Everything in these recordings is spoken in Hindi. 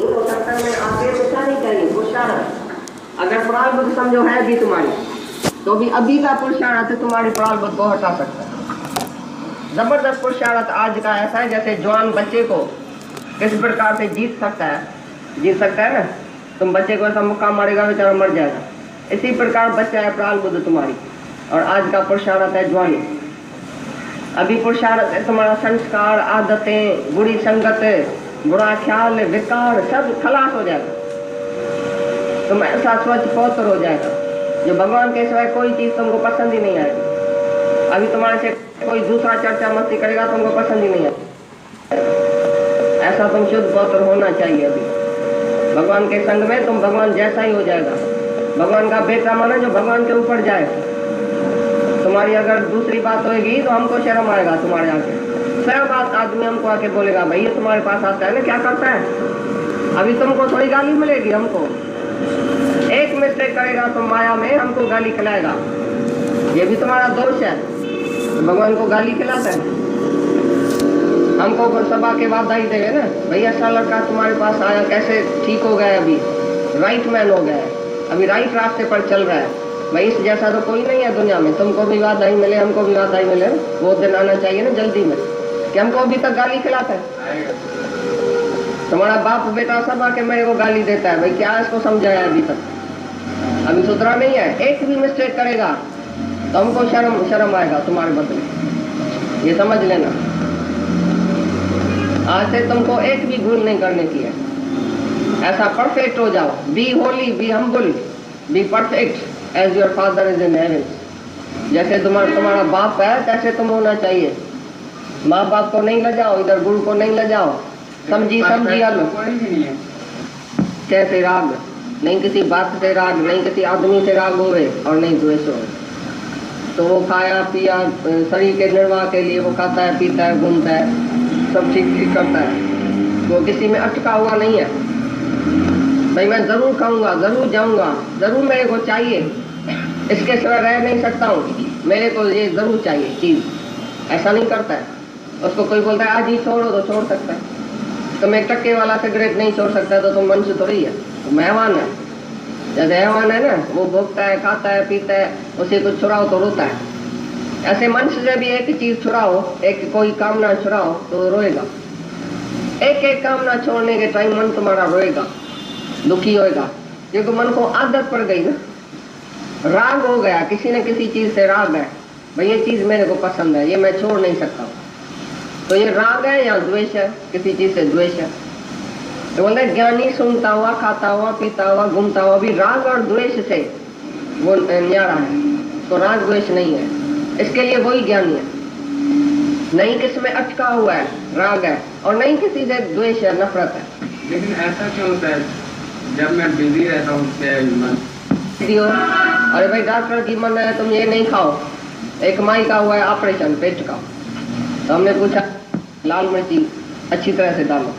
हो सकता है आगे बचा नहीं चाहिए पुरुषार्थ। अगर प्रारब्ध समझो है भी तुम्हारी, तो भी अभी का पुरुषार्थ तुम्हारी प्रारब्ध को हटा सकता है। जबरदस्त पुरुषार्थ आज का ऐसा है जैसे जवान बच्चे को किस प्रकार से जीत सकता है ना। तुम बच्चे को ऐसा मुक्का मारेगा बेचारा मर जाएगा। इसी प्रकार बच्चा है प्रारब्ध तुम्हारी, और आज का पुरुषार्थ है जवानी। अभी पुरुषार्थ है तुम्हारा संस्कार, आदतें, बुरी संगत, बुरा ख्याल, विकार सब खलास हो जाएगा। तुम ऐसा स्वच्छ पवित्र हो जाएगा जो भगवान के सिवाय कोई चीज तुमको पसंद ही नहीं आएगी। अभी तुम्हारे से कोई दूसरा चर्चा मस्ती करेगा तुमको पसंद ही नहीं आएगी। ऐसा तुम शुद्ध पवित्र होना चाहिए। अभी भगवान के संग में तुम भगवान जैसा ही हो जाएगा। भगवान का बेटा माना जो भगवान के ऊपर जाए। तुम्हारी अगर दूसरी बात होगी तो हमको शर्म आएगा तुम्हारे आके। 100 बात आदमी हमको आके बोलेगा भाई ये तुम्हारे पास आता है ना, क्या करता है। अभी तुमको थोड़ी गाली मिलेगी, हमको एक मिस्टेक करेगा तो माया में हमको गाली खिलाएगा। ये भी तुम्हारा दोष है। तो भगवान को गाली खिलाता है। हमको सभा के बाद ही देवे ना, भैया ऐसा लड़का तुम्हारे पास आया, कैसे ठीक हो गया, अभी राइट मैन हो गया, अभी राइट रास्ते पर चल रहा है। भाई इस जैसा तो कोई नहीं है दुनिया में। तुमको भी बात आई मिले, हमको भी बात आई मिले। वो दिन आना चाहिए ना जल्दी में कि हमको अभी तक गाली खिलाता है। तुम्हारा बाप बेटा सब आके मेरे को गाली देता है, भाई क्या इसको समझाया अभी तक, अभी सुधरा नहीं है। एक भी मिस्टेक करेगा तो हमको शर्म आएगा तुम्हारे बदले, ये समझ लेना। आज से तुमको एक भी भूल नहीं करने की है। ऐसा परफेक्ट हो जाओ। Be holy, be humble, be perfect as your father is in heaven. जैसे तुम्हारा बाप है तैसे तुम होना चाहिए। माँ बाप को नहीं लजाओ, इधर गुरु को नहीं लजाओ। समझी कैसे राग नहीं, किसी बात से राग नहीं, किसी आदमी से राग होवे और नहीं द्वेष हो। तो वो खाया पिया शरीर के निर्वाह के लिए वो खाता है, पीता है, घूमता है, सब ठीक करता है। वो किसी में अटका हुआ नहीं है। भाई मैं जरूर खाऊंगा, जरूर जाऊंगा, जरूर मेरे को चाहिए, इसके सिवा रह नहीं सकता हूँ, मेरे को ये जरूर चाहिए चीज। ऐसा नहीं करता है। उसको कोई बोलता है आज ही छोड़ो तो छोड़ सकता है। तुम एक टक्के वाला सिगरेट नहीं छोड़ सकता तो तुम मनुष्य थोड़ी है, तुम हैवान है। जैसे हैवान है ना, वो भोगता है, खाता है, पीता है, उसे कुछ छुड़ाओ तो रोता है। ऐसे मनुष्य से भी एक चीज छुड़ाओ, एक कोई कामना छुड़ाओ तो रोएगा। एक एक कामना छोड़ने के टाइम मन तुम्हारा रोएगा, दुखी होएगा, क्योंकि मन को आदत पड़ गई ना, राग हो गया, किसी न किसी चीज से राग है। भाई ये चीज मेरे को पसंद है, ये मैं छोड़ नहीं सकता हूँ। तो ये राग है या द्वेष है, किसी चीज से द्वेष है। तो बोलते ज्ञानी सुनता हुआ, खाता हुआ, पीता हुआ, घूमता हुआ भी राग और द्वेष से वो न्यारा है। तो राग द्वेष नहीं है, इसके लिए वही ज्ञानी है। नहीं किस में अटका हुआ है, राग है, और नहीं किसी से द्वेष है, नफरत है। लेकिन ऐसा क्यों होता है जब मैं बिजी रहता हूँ? अरे भाई डॉक्टर की मन है तुम ये नहीं खाओ। एक माई का हुआ है ऑपरेशन पेट का, तो हमने पूछा लाल मिर्ची अच्छी तरह से डालो,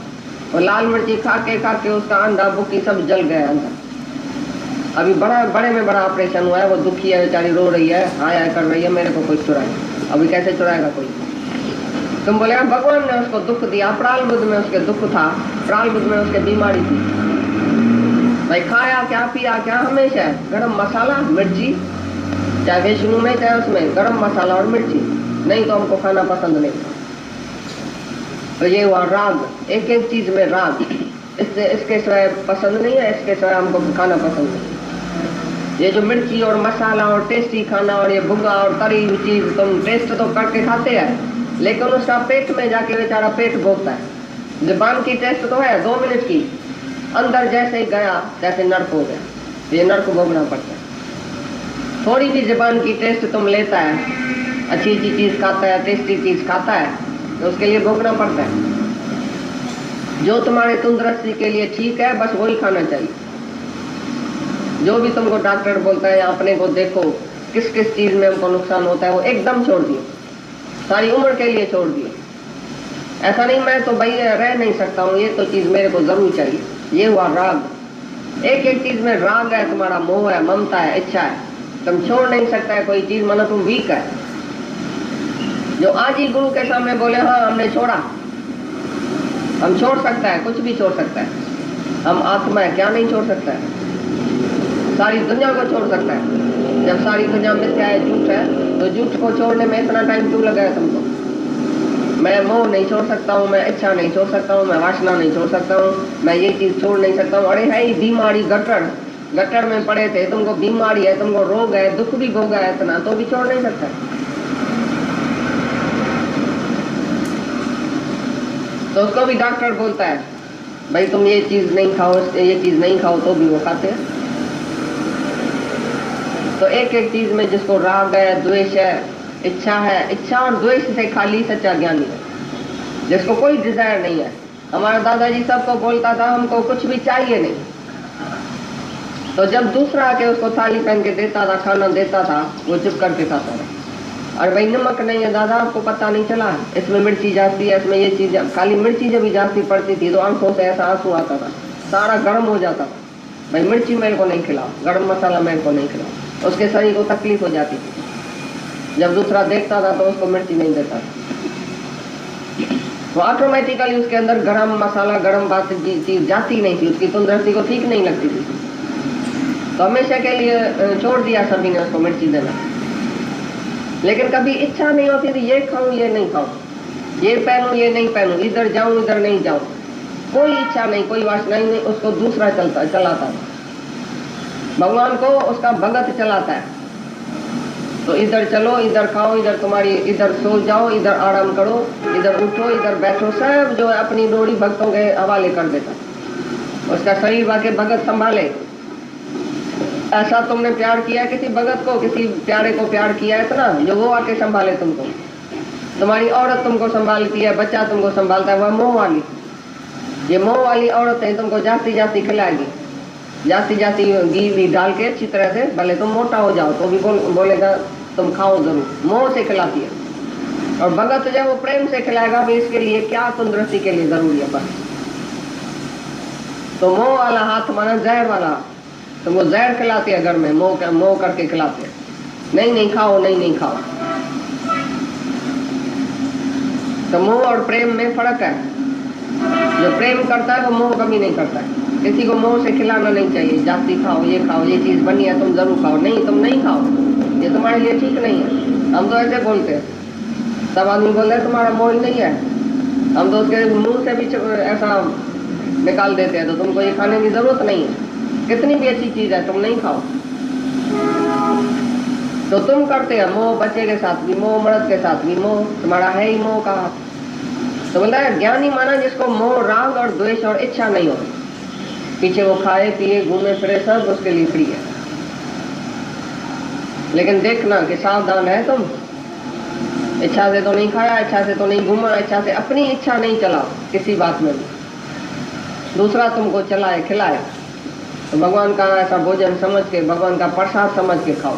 और लाल मिर्ची खा के उसका अंधा बुकी सब जल गया अंदर। अभी बड़े में बड़ा ऑपरेशन हुआ है, वो दुखी है, बेचारी रो रही है, हाय कर रही है, मेरे को कोई चुराए। अभी कैसे चुराएगा कोई? तुम बोले भगवान ने उसको दुख दिया, प्रारब्ध में उसके दुख था, प्रारब्ध में उसके बीमारी थी। भाई खाया क्या, पिया क्या, हमेशा गरम मसाला मिर्ची, चाहे विष्णु में चाहे उसमें गरम मसाला और मिर्ची, नहीं तो हमको खाना पसंद नहीं। तो ये हुआ राग, एक एक चीज में राग। इसके सिवाय पसंद नहीं है, इसके सिवाय हमको खाना पसंद नहीं। ये जो मिर्ची और मसाला और टेस्टी खाना और ये भुंगा और तरी हुई चीज तुम टेस्ट तो करके खाते हैं, लेकिन उसका पेट में जाके बेचारा पेट भोगता है। जुबान की टेस्ट तो है 2 मिनट की, अंदर जैसे ही गया तैसे नर्क हो गया। ये नर्क भोगना पड़ता है। थोड़ी भी जुबान की टेस्ट तुम लेता है, अच्छी चीज खाता है, टेस्टी चीज खाता है, तो उसके लिए भोगना पड़ता है। जो तुम्हारे तंदुरुस्ती के लिए ठीक है बस वही खाना चाहिए। जो भी तुमको डॉक्टर बोलता है या अपने को देखो किस किस चीज में हमको नुकसान होता है वो एकदम छोड़ दिए, सारी उम्र के लिए छोड़ दिए। ऐसा नहीं मैं तो भाई रह नहीं सकता हूँ, ये तो चीज मेरे को जरूर चाहिए। ये हुआ राग। एक एक चीज में राग है, तुम्हारा मोह है, ममता है, इच्छा है, तुम छोड़ नहीं सकता है कोई चीज, मानो तुम वीक है। जो आज ही गुरु के सामने बोले हाँ हमने छोड़ा, हम छोड़ सकता है, कुछ भी छोड़ सकता है, हम आत्मा है, क्या नहीं छोड़ सकता है? सारी दुनिया को छोड़ सकता है। जब सारी दुनिया मिथ्या है, झूठ है, तो झूठ को छोड़ने में इतना टाइम क्यों लगा है तुमको? मैं मोह नहीं छोड़ सकता हूँ, मैं इच्छा नहीं छोड़ सकता हूँ, मैं वासना नहीं छोड़ सकता हूँ, मैं ये चीज छोड़ नहीं सकता हूँ। अरे है ही बीमारी, गटर में पड़े थे, तुमको बीमारी है, तुमको रोग है, दुख भी भोगा है इतना, तो भी छोड़ नहीं सकता। तो उसको भी डॉक्टर बोलता है भाई तुम ये चीज नहीं खाओ, ये चीज नहीं खाओ, तो भी वो खाते हैं। तो एक एक चीज में जिसको राग है, द्वेष है, इच्छा है, इच्छा और द्वेष से खाली सच्चा ज्ञानी है, जिसको कोई डिजायर नहीं है। हमारा दादाजी सबको बोलता था हमको कुछ भी चाहिए नहीं, तो जब दूसरा आके उसको थाली पहन के देता था, खाना देता था, वो चुप करके खाता था। और भाई नमक नहीं है दादा, आपको पता नहीं चला, इसमें मिर्ची जाती है, इसमें ये चीज, काली मिर्ची जब भी जाती पड़ती थी तो आंखों से ऐसा आंसू आता था, सारा गर्म हो जाता था। भाई मिर्ची मेरे को नहीं खिलाओ, गरम मसाला मेरे को नहीं खिलाओ। उसके शरीर को तकलीफ हो जाती थी। जब दूसरा देखता था तो उसको मिर्ची नहीं देता था, वो ऑटोमेटिकली उसके अंदर गरम मसाला, गरम बात चीज जाती नहीं थी, उसकी तंदुरुस्ती को ठीक नहीं लगती थी। तो हमेशा के लिए छोड़ दिया सभी ने उसको मिर्ची देना। लेकिन कभी इच्छा नहीं होती थी ये खाऊं ये नहीं खाऊं, ये पहनूं ये नहीं पहनूं, इधर जाऊं इधर नहीं जाऊं, कोई इच्छा नहीं, कोई वासना नहीं, उसको दूसरा चलाता है। भगवान को उसका भगत चलाता है। तो इधर चलो, इधर खाओ, इधर तुम्हारी, इधर सो जाओ, इधर आराम करो, इधर उठो, इधर बैठो, सब जो है अपनी डोरी भक्तों के हवाले कर देता। उसका शरीर वाके भगत संभाले। ऐसा तुमने प्यार किया किसी भगत को, किसी प्यारे को प्यार किया इतना जो वो आके संभाले तुमको? तुम्हारी औरत तुमको संभालती है, बच्चा तुमको संभालता है, वह मोह वाली, ये मोह वाली औरत है, तुमको जाती जाती खिलाएगी, जाती जाती घी भी डाल के अच्छी तरह से, भले तुम मोटा हो जाओ तो भी बोलेगा तुम खाओ जरूर, मोह से खिलाती है। और भगत जब वो प्रेम से खिलाएगा भी, इसके लिए क्या तंदुरुस्ती के लिए जरूरी है बस। तो मोह वाला हाथ माना जहर वाला, तुमको जहर खिलाती है घर में, मोह करके खिलाते हैं, नहीं नहीं खाओ, नहीं नहीं खाओ। तो मोह और प्रेम में फर्क है। जो प्रेम करता है वो मोह कभी नहीं करता है। किसी को मोह से खिलाना नहीं चाहिए, जाती खाओ, ये चीज बनी है तुम जरूर खाओ, नहीं तुम नहीं खाओ, ये तुम्हारे लिए ठीक नहीं है। हम तो ऐसे बोलते हैं, सब आदमी बोल रहे तुम्हारा मोह ही नहीं है, हम तो उसके मुंह से भी ऐसा निकाल देते हैं, तो तुमको ये खाने की जरूरत नहीं है, कितनी भी अच्छी चीज है तुम नहीं खाओ। तो तुम करते हैं मोह, बच्चे के साथ भी मोह, मर्द के साथ भी मोह, तुम्हारा है ही मोह का हाथ। तो बोलता है ज्ञानी माना जिसको मोह, राग और द्वेष और इच्छा नहीं हो, पीछे वो खाए पिए घूमे फिरे सब उसके लिए फ्री है। लेकिन देखना कि सावधान है तुम, इच्छा से तो नहीं खाया, इच्छा से तो नहीं घूमा, इच्छा से अपनी इच्छा नहीं चलाओ किसी बात में भी, दूसरा तुमको चलाए खिलाए तो भगवान का ऐसा भोजन समझ के, भगवान का प्रसाद समझ के खाओ।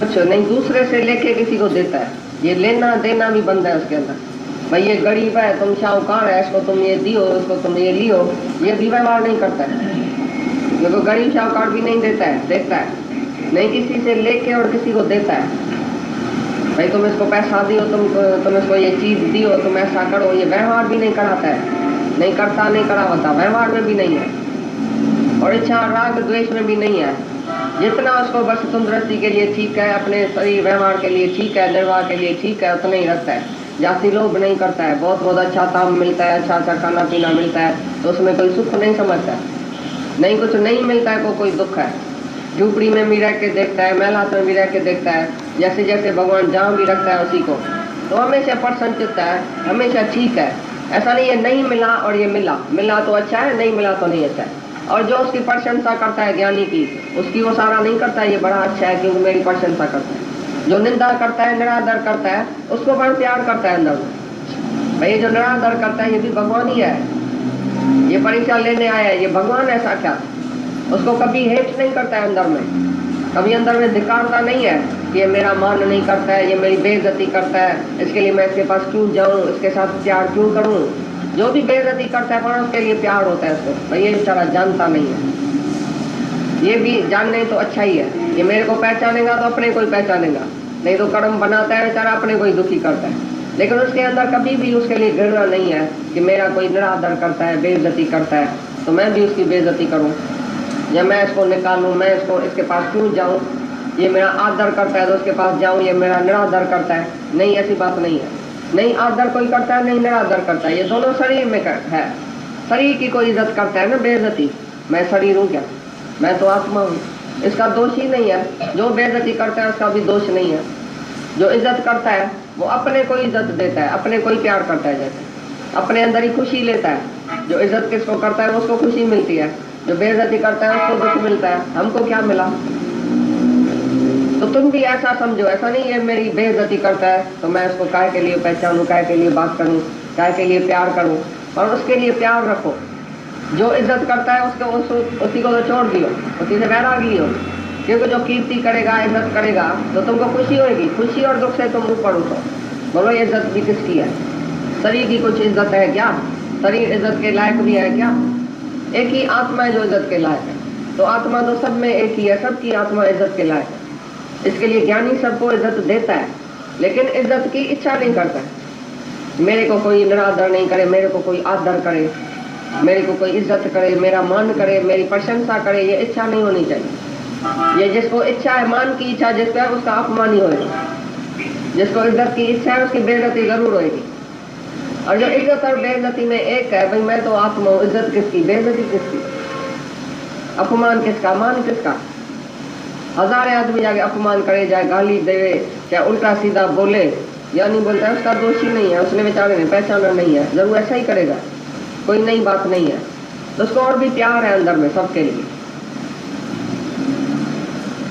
अच्छा नहीं, दूसरे से लेके किसी को देता है, ये लेना देना भी बंद है उसके अंदर। भाई ये गरीब है, तुम शाहूकार है, इसको तुम ये दियो, इसको तुम ये लियो, ये भी व्यवहार नहीं करता है। क्योंकि गरीब शाहूकार भी नहीं देता है, देखता है नहीं, किसी से लेके और किसी को देता है। भाई तुम इसको पैसा दियो, तुम इसको ये चीज दियो, तुम ऐसा करो, ये व्यवहार भी नहीं कराता है, नहीं करता, नहीं करावता, व्यवहार में भी नहीं है। और इच्छा राग द्वेष में भी नहीं है। जितना उसको बस तंदुरुस्ती के लिए ठीक है, अपने शरीर व्यवहार के लिए ठीक है, निर्वाह के लिए ठीक है, उतना ही रखता है, जाति लोभ नहीं करता है। बहुत बहुत अच्छा काम मिलता है, अच्छा अच्छा खाना पीना मिलता है तो उसमें कोई सुख नहीं समझता है, नहीं कुछ नहीं मिलता है कोई दुख है। झूपड़ी में भी रह के देखता है, महलात में भी रह के देखता है, जैसे जैसे भगवान जहाँ भी रखता है उसी को, तो हमेशा प्रसन्नचित्त है, हमेशा ठीक है। ऐसा नहीं है नहीं मिला और ये मिला तो अच्छा है, नहीं मिला तो नहीं अच्छा है। और जो उसकी प्रशंसा करता है ज्ञानी की, उसकी वो सारा नहीं करता है ये बड़ा अच्छा है क्योंकि मेरी प्रशंसा करता है। जो निंदा करता है, निरादर करता है, उसको बड़ा प्यार करता है अंदर में। भाई जो निरादर करता है ये भी भगवान ही है, ये परीक्षा लेने आया है, ये भगवान है साक्षात, उसको कभी हेट नहीं करता है अंदर में, कभी अंदर में धिक्कारता नहीं है कि ये मेरा मान नहीं करता है, ये मेरी बेइज्जती करता है, इसके लिए मैं इसके पास क्यों जाऊं, इसके साथ प्यार क्यों करूं। जो भी बेइज्जती करता है पर उसके लिए प्यार होता है उसको, भाई ये बेचारा जानता नहीं है, ये भी जानने तो अच्छा ही है, ये मेरे को पहचानेगा तो अपने को ही पहचानेगा, नहीं तो कर्म बनाता है बेचारा, अपने को ही दुखी करता है। लेकिन उसके अंदर कभी भी उसके लिए घृणा नहीं है कि मेरा कोई निरादर करता है, बेइज्जती करता है तो मैं भी उसकी बेइज्जती करूं, या मैं इसको निकालूं, मैं इसको इसके पास क्यों जाऊं, ये मेरा आदर करता है तो उसके पास जाऊं, ये मेरा निरादर करता है। नहीं, ऐसी बात नहीं है। नहीं आदर कोई करता है, नहीं निरादर करता है, ये दोनों शरीर में है। शरीर की कोई इज्जत करता है ना बेइज्जती, मैं शरीर हूँ क्या, मैं तो आत्मा हूँ, इसका दोष ही नहीं है। जो बेइज्जती करता है उसका भी दोष नहीं है। जो इज्जत करता है वो अपने को इज्जत देता है, अपने को ही प्यार करता है, जैसे अपने अंदर ही खुशी लेता है। जो इज्जत किसको करता है उसको खुशी मिलती है, जो बेइज्जती करता है उसको दुख मिलता है। हमको क्या मिला? तो तुम भी ऐसा समझो, ऐसा नहीं है मेरी बेइज्जती करता है तो मैं उसको काय के लिए पहचानूं, काय के लिए बात करूं, काय के लिए प्यार करूं, और उसके लिए प्यार रखो। जो इज्जत करता है उसको उसी को तो छोड़ दियो, उसी से वैराग लियो, क्योंकि जो कीर्ति करेगा, इज्जत करेगा तो तुमको खुशी होगी। खुशी और दुख से तुम ऊपर उठो। बोलो ये इज्जत भी किसकी है? शरीर की कुछ इज्जत है क्या? शरीर इज्जत के लायक भी है क्या? एक ही आत्मा है जो इज्जत के लायक है। तो आत्मा तो सब में एक ही है, सबकी आत्मा इज्जत के लायक है। इसके लिए ज्ञानी सबको इज्जत देता है, लेकिन इज्जत की इच्छा नहीं करता है। मेरे को कोई निरादर नहीं करे, मेरे को कोई आदर करे, मेरे को कोई इज्जत करे, मेरा मान करे, मेरी प्रशंसा करे, ये इच्छा नहीं होनी चाहिए। ये जिसको इच्छा है, मान की इच्छा जिसको है उसका अपमान ही होगा। जिसको इज्जत की इच्छा है उसकी बेइज्जती जरूर होगी। और जो इज्जत और बेइज्जती में एक है, भाई मैं तो आत्मा हूँ, इज्जत किसकी, बेइज्जती किसकी, अपमान किसका, मान किसका? हजारे आदमी जाके अपमान करे, जाए गाली देवे, चाहे उल्टा सीधा बोले या नहीं बोलता है, उसका दोष ही नहीं है। उसने बेचारे ने पहचाना नहीं है, जरूर ऐसा ही करेगा, कोई नई बात नहीं है। तो उसको और भी प्यार है अंदर में सबके लिए।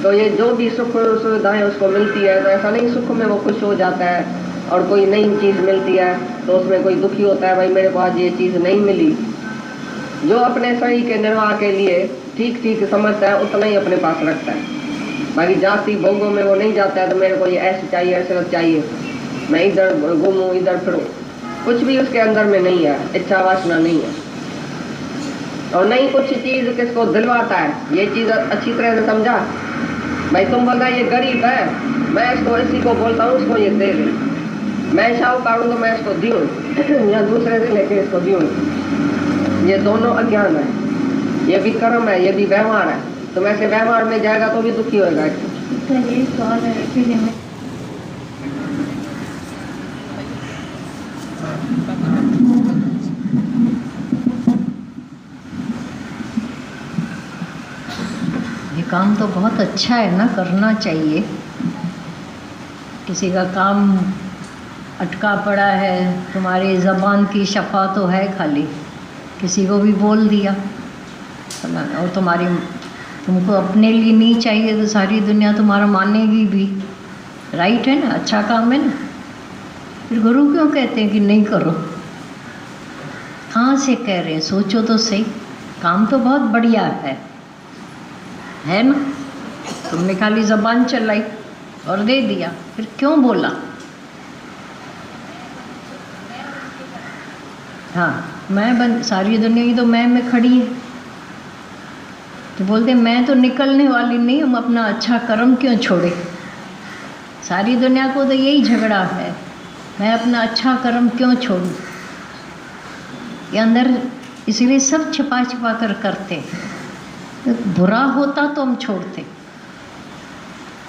तो ये जो भी सुख सुविधाएं उसको मिलती है, तो ऐसा नहीं सुख में वो खुश हो जाता है, और कोई नई चीज मिलती है तो उसमें कोई दुखी होता है, भाई मेरे को आज ये चीज नहीं मिली। जो अपने शरीर के निर्वाह के लिए ठीक ठीक समझता है उतना ही अपने पास रखता है। बाकी जाति भोगों में वो नहीं जाता है तो मेरे को ये ऐसे चाहिए, ऐसे चाहिए, मैं इधर घूमूं, इधर फिरूं, कुछ भी उसके अंदर में नहीं है, इच्छा वासना नहीं है। और नहीं कुछ चीज किसको दिलवाता है, ये चीज अच्छी तरह से समझा। भाई तुम बोलता ये गरीब है, मैं इसको इसी को बोलता हूँ उसको ये दे दे, मैं शाहूकार हूँ तो मैं इसको दूँ या दूसरे से लेके इसको दूँ, ये दोनों अज्ञान है। ये भी कर्म है, ये भी व्यवहार है। तो ऐसे व्यवहार में जाएगा तो भी दुखी होगा। ये सवाल है ये काम तो बहुत अच्छा है ना, करना चाहिए। किसी का काम अटका पड़ा है, तुम्हारी ज़बान की शफा तो है खाली, किसी को भी बोल दिया, और तुमको अपने लिए नहीं चाहिए तो सारी दुनिया तुम्हारा मानेगी भी, राइट है ना, अच्छा काम है ना। फिर गुरु क्यों कहते हैं कि नहीं करो? कहाँ से कह रहे हैं, सोचो तो सही। काम तो बहुत बढ़िया है ना। तुमने खाली ज़बान चलाई और दे दिया, फिर क्यों बोला? हाँ, सारी दुनिया की तो मैं में खड़ी है, तो बोलते मैं तो निकलने वाली नहीं, हम अपना अच्छा कर्म क्यों छोड़े? सारी दुनिया को तो यही झगड़ा है, मैं अपना अच्छा कर्म क्यों छोड़ूं? ये अंदर इसलिए सब छिपा छिपा कर करते हैं। बुरा होता तो हम छोड़ते,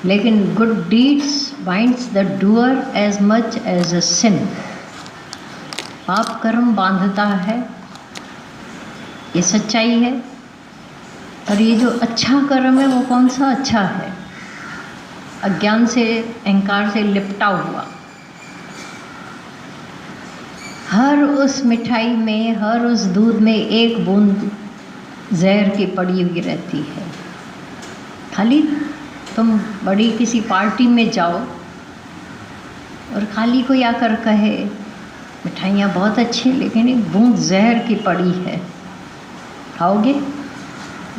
लेकिन good deeds binds the doer as much as a sin. पाप कर्म बांधता है, ये सच्चाई है। और ये जो अच्छा कर्म है वो कौन सा अच्छा है? अज्ञान से, अहंकार से लिपटा हुआ। हर उस मिठाई में, हर उस दूध में एक बूंद जहर की पड़ी हुई रहती है। खाली तुम बड़ी किसी पार्टी में जाओ और खाली कोई आकर कहे मिठाइयाँ बहुत अच्छी, लेकिन एक बूंद जहर की पड़ी है, खाओगे?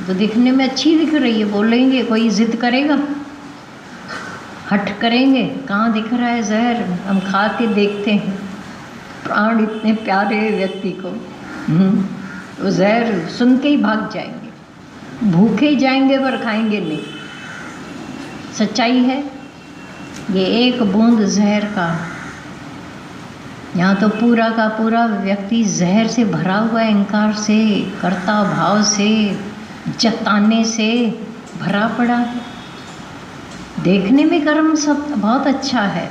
तो दिखने में अच्छी दिख रही है, बोलेंगे, कोई जिद करेगा, हट करेंगे, कहाँ दिख रहा है जहर, हम खा के देखते हैं। प्राण इतने प्यारे व्यक्ति को वो जहर सुन के ही भाग जाएंगे, भूखे जाएंगे पर खाएंगे नहीं। सच्चाई है, ये एक बूंद जहर का यहाँ तो पूरा का पूरा व्यक्ति जहर से भरा हुआ है, अहंकार से, कर्ता भाव से, जताने से भरा पड़ा है। देखने में कर्म सब बहुत अच्छा है,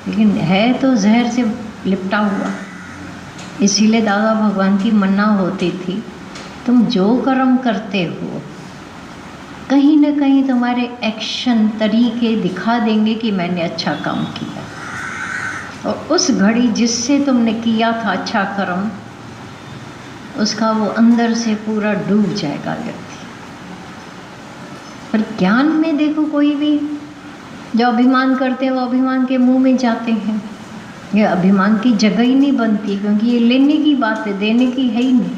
लेकिन है तो जहर से लिपटा हुआ। इसीलिए दादा भगवान की मन्ना होती थी, तुम जो कर्म करते हो कहीं न कहीं तुम्हारे एक्शन तरीके दिखा देंगे कि मैंने अच्छा काम किया। और उस घड़ी जिससे तुमने किया था अच्छा कर्म, उसका वो अंदर से पूरा डूब जाएगा व्यक्ति। पर ज्ञान में देखो, कोई भी जो अभिमान करते हैं वो अभिमान के मुंह में जाते हैं। ये अभिमान की जगह ही नहीं बनती, क्योंकि ये लेने की बात है, देने की है ही नहीं।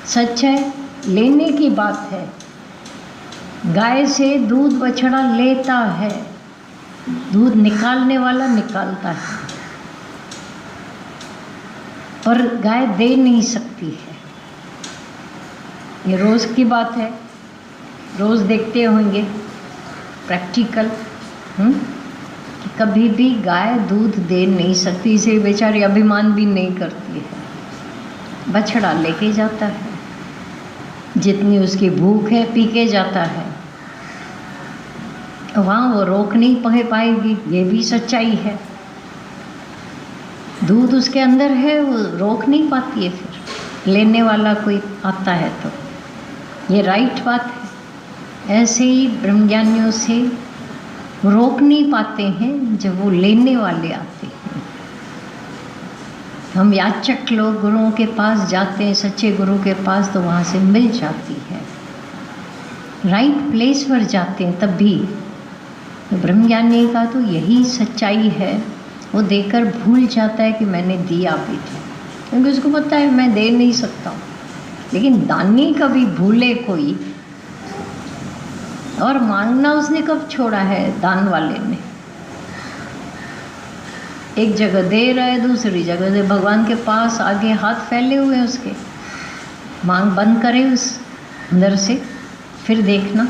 सच है, लेने की बात है। गाय से दूध बछड़ा लेता है, दूध निकालने वाला निकालता है, पर गाय दे नहीं सकती है। ये रोज़ की बात है, रोज़ देखते होंगे प्रैक्टिकल, कि कभी भी गाय दूध दे नहीं सकती, इसे बेचारी अभिमान भी नहीं करती है। बछड़ा लेके जाता है, जितनी उसकी भूख है पी के जाता है, वहाँ वो रोक नहीं पाएगी, ये भी सच्चाई है। दूध उसके अंदर है, वो रोक नहीं पाती है। फिर लेने वाला कोई आता है तो ये राइट बात है। ऐसे ही ब्रह्मज्ञानियों से रोक नहीं पाते हैं जब वो लेने वाले आते हैं। हम याचक लोग गुरुओं के पास जाते हैं, सच्चे गुरु के पास, तो वहाँ से मिल जाती है, राइट प्लेस पर जाते हैं तब भी। तो ब्रह्मज्ञानी का तो यही सच्चाई है, वो देकर भूल जाता है कि मैंने दिया भी था, क्योंकि उसको पता है मैं दे नहीं सकता हूँ। लेकिन दानी कभी भूले कोई, और मांगना उसने कब छोड़ा है? दान वाले ने। एक जगह दे रहा है, दूसरी जगह से भगवान के पास आगे हाथ फैले हुए हैं उसके। मांग बंद करे उस अंदर से, फिर देखना।